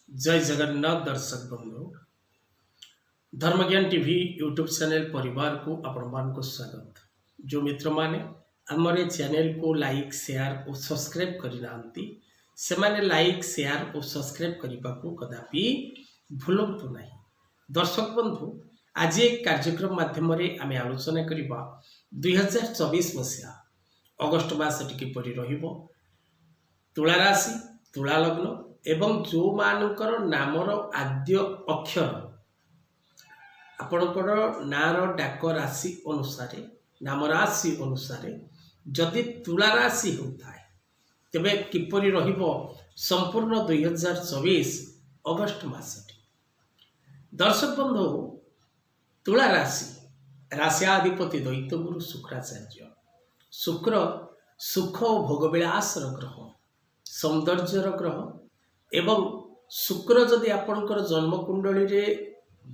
जय जगन्नाथ दर्शक बंधु धर्मज्ञान टीवी यूट्यूब चैनल परिवार को आपण मान को स्वागत। जो मित्र माने हमरे चैनल को लाइक शेयर और सब्सक्राइब करि नांती से माने लाइक शेयर और सब्सक्राइब करबा को कदापि भूलंतु नहीं। दर्शक बंधु आज एक कार्यक्रम माध्यम रे आमे आलोचना करिबा 2024 मसिया अगस्त मास किपरि रहिबो। तुला राशि तुला लग्न एवं जो मानकर नामर आद्य अक्षर आपणकर नार डाक राशि अनुसार नाम राशि अनुसार जदि तुला राशि होता है तेबे किपरि रहिबो संपूर्ण 2024 अगस्त मासटी। दर्शक बंधु तुला राशि राशियाधिपति दैत्य गुरु शुक्राचार्य। शुक्र सुख और भोगविलास ग्रह सौंदर्यर ग्रह एवं शुक्र जदि आपणकर जन्मकुंडली रे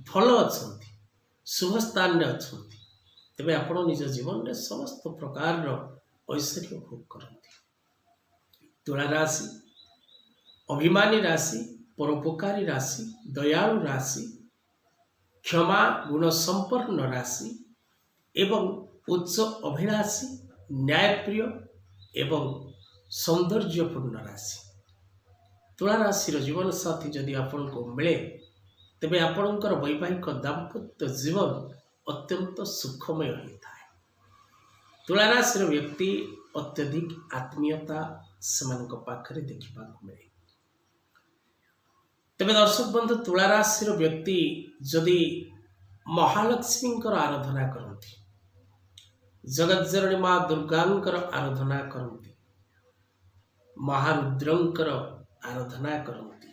भल अच्छी शुभ स्थान रे अच्छी तेबे आपण निज जीवन रे समस्त प्रकार ऐश्वर्य भोग करती। तुला राशि अभिमानी राशि परोपकारी राशि दयालु राशि क्षमा गुण संपन्न राशि एवं उच्च अभिलाषी न्यायप्रिय एवं सौंदर्यपूर्ण राशि। तुला राशि जीवन साथी जदि आपण को मिले तेबे आपणकर वैवाहिक दाम्पत्य जीवन अत्यंत सुखमय होता है। तुला राशि व्यक्ति अत्यधिक आत्मीयता सेमानक पाखरे देखा मिले। तेबे दर्शक बंधु तुला राशि व्यक्ति जदि महालक्ष्मी आराधना करती जगज्जननी माँ दुर्गांकर आराधना करती महारुद्रंकर आराधना करती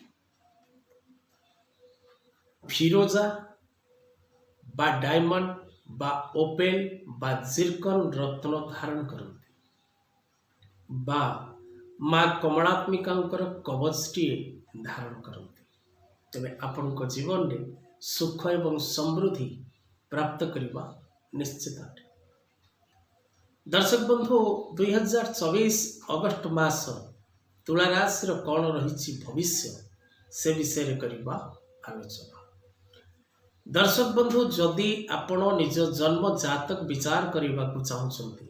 फिरोजा बा डायमंड बा ओपेल बा जिरकन रत्न धारण करती बा माँ कमलात्मिकांकर कवचटी धारण करती तेरे आपण जीवन में सुख एवं समृद्धि प्राप्त करने निश्चित अटे। दर्शक बंधु 2024 अगस्त मास तुला राशि कौन रही भविष्य से विषय करवा आलोचना। दर्शक बंधु जदि आपण निज जन्म जातक विचार करने को चाहते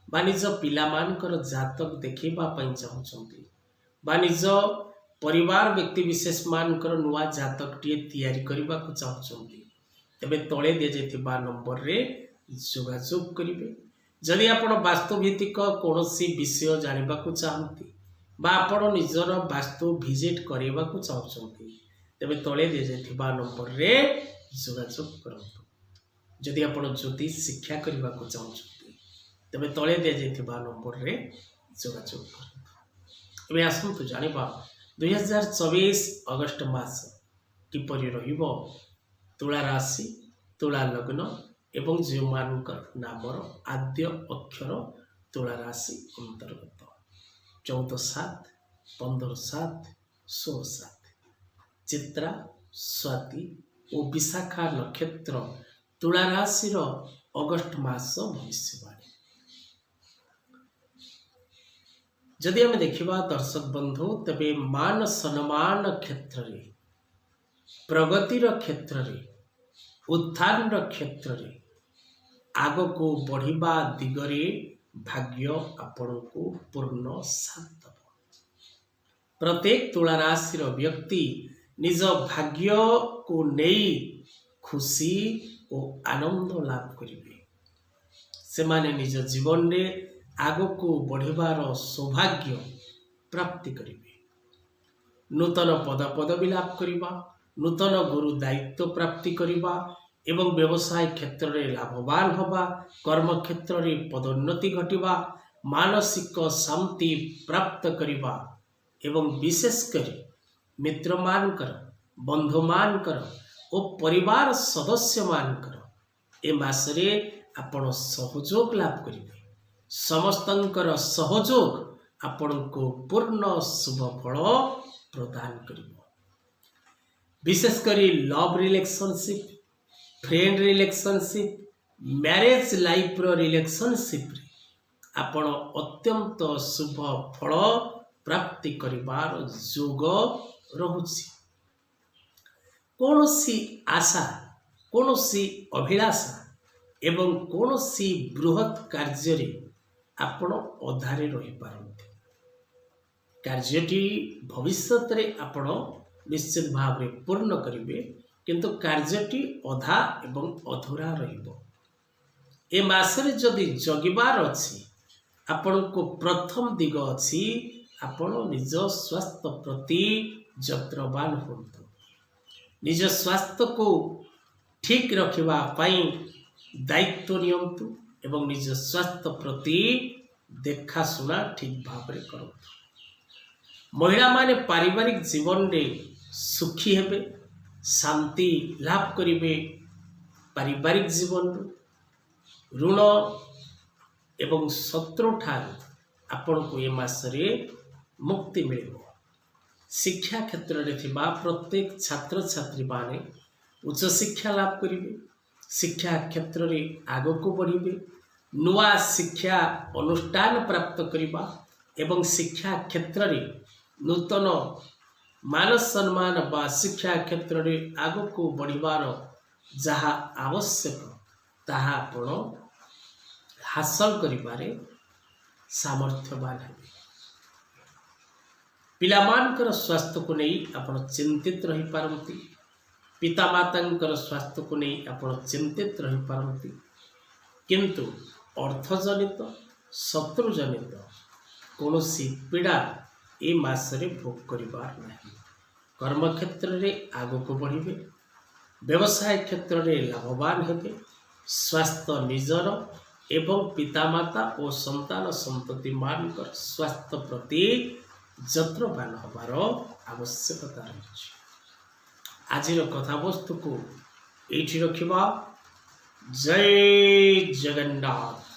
बा निज पिलामानकर जातक देखा चाहते बा निज परिवार व्यक्ति विशेष मानकर नुआ जातक टीए करने को चाहते तेबे तले दि जाइथिबा नंबर रे जोगाजोग करिवे। जदि आपण वास्तुभित्तिक कौन विषय जानवा चाहती बा आपण निजर वास्तु विजिट करने को चाहते तेबे तले दि जाइथिबा नंबर रे जोगाजोग करंतु। जदि आपण ज्योतिष शिक्षा करने को चाहते तेबे तले दि जाइथिबा नंबर रे जोगाजोग करंतु। एबे आसंतु जानिबा 2024 अगस्त मास किपरि रहिबो तुला राशि तुला लग्न एवं जो मानकर नामर आद्य अक्षर तुला राशि अंतर्गत 14/7 15/7 16/7 चित्रा स्वाति और विशाखा नक्षत्र तुला राशि अगस्त मास भविष्यवाणी। जदि आम देखा दर्शक बंधु तबे मान सम्मान क्षेत्र रे प्रगतिर क्षेत्र रे उत्थान क्षेत्र रे आग को बढ़िबा दिगरे भाग्य आपण को पूर्ण साथ। प्रत्येक तुला राशि व्यक्ति निज भाग्य को नहीं खुशी और आनंद लाभ करिवे। से माने निज जीवन में आग को बढ़िबार सौभाग्य प्राप्ति करिवे। नूतन पद पदवी लाभ करिबा नूतन गुरु दायित्व प्राप्ति करिबा एवं व्यवसाय क्षेत्र में लाभवान हवा कर्म क्षेत्र में पदोन्नति घटिबा मानसिक शांति प्राप्त करिबा एवं विशेषकर मित्र मानकर बंधु मानकर और परिवार सदस्य मानकर ए मासरे आपण सहयोग लाभ करिवे। समस्तंकर सहयोग आपण को पूर्ण शुभ फल प्रदान करिबो। विशेषकर love relationship friend relationship marriage life relationship आपण अत्यंत शुभ फल प्राप्ति करिबार जोग रहुछि। କୌଣସି ଆଶା, କୌଣସି ଅଭିଳାଷା ଏବଂ କୌଣସି ବୃହତ୍ କାର୍ଯ୍ୟରେ ଆପଣ ଅଧାରେ ରହିପାରନ୍ତି। କାର୍ଯ୍ୟଟି ଭବିଷ୍ୟତରେ ଆପଣ ନିଶ୍ଚିତ ଭାବରେ ପୂର୍ଣ୍ଣ କରିବେ, କିନ୍ତୁ କାର୍ଯ୍ୟଟି ଅଧା ଏବଂ ଅଧୁରା ରହିବ। ଏ ମାସରେ ଯଦି ଜଗିବାର ଅଛି, ଆପଣଙ୍କୁ ପ୍ରଥମ ଦିଗ ଅଛି ଆପଣ ନିଜ ସ୍ୱାସ୍ଥ୍ୟ ପ୍ରତି ଯତ୍ନବାନ ହୁଅନ୍ତୁ। ନିଜ ସ୍ୱାସ୍ଥ୍ୟକୁ ଠିକ୍ ରଖିବା ପାଇଁ ଦାୟିତ୍ୱ ନିଅନ୍ତୁ ଏବଂ ନିଜ ସ୍ୱାସ୍ଥ୍ୟ ପ୍ରତି ଦେଖାଶୁଣା ଠିକ୍ ଭାବରେ କରନ୍ତୁ। ମହିଳାମାନେ ପାରିବାରିକ ଜୀବନରେ ସୁଖୀ ହେବେ, ଶାନ୍ତି ଲାଭ କରିବେ। ପାରିବାରିକ ଜୀବନରୁ ଋଣ ଏବଂ ଶତ୍ରୁଠାରୁ ଆପଣଙ୍କୁ ଏ ମାସରେ ମୁକ୍ତି ମିଳିବ। ଶିକ୍ଷା କ୍ଷେତ୍ରରେ ଥିବା ପ୍ରତ୍ୟେକ ଛାତ୍ରଛାତ୍ରୀମାନେ ଉଚ୍ଚଶିକ୍ଷା ଲାଭ କରିବେ, ଶିକ୍ଷା କ୍ଷେତ୍ରରେ ଆଗକୁ ବଢ଼ିବେ। ନୂଆ ଶିକ୍ଷା ଅନୁଷ୍ଠାନ ପ୍ରାପ୍ତ କରିବା ଏବଂ ଶିକ୍ଷା କ୍ଷେତ୍ରରେ ନୂତନ ମାନ ସମ୍ମାନ ବା ଶିକ୍ଷା କ୍ଷେତ୍ରରେ ଆଗକୁ ବଢ଼ିବାର ଯାହା ଆବଶ୍ୟକ ତାହା ଆପଣ ହାସଲ କରିବାରେ ସାମର୍ଥ୍ୟବାନ ହେବେ। ପିଲାମାନଙ୍କର ସ୍ୱାସ୍ଥ୍ୟକୁ ନେଇ ଆପଣ ଚିନ୍ତିତ ରହିପାରନ୍ତି, ପିତାମାତାଙ୍କର ସ୍ୱାସ୍ଥ୍ୟକୁ ନେଇ ଆପଣ ଚିନ୍ତିତ ରହିପାରନ୍ତି, କିନ୍ତୁ ଅର୍ଥଜନିତ, ଶତ୍ରୁଜନିତ କୌଣସି ପୀଡ଼ା ଏ ମାସରେ ଭୋଗ କରିବାର ନାହିଁ। କର୍ମକ୍ଷେତ୍ରରେ ଆଗକୁ ବଢ଼ିବେ, ବ୍ୟବସାୟ କ୍ଷେତ୍ରରେ ଲାଭବାନ ହେବେ। ସ୍ୱାସ୍ଥ୍ୟ ନିଜର ଏବଂ ପିତାମାତା ଓ ସନ୍ତାନ ସନ୍ତତିମାନଙ୍କର ସ୍ୱାସ୍ଥ୍ୟ ପ୍ରତି ଯତ୍ନବାନ ହେବାର ଆବଶ୍ୟକତା ରହିଛି। ଆଜିର କଥାବସ୍ତୁକୁ ଏଇଠି ରଖିବା। ଜୟ ଜଗନ୍ନାଥ।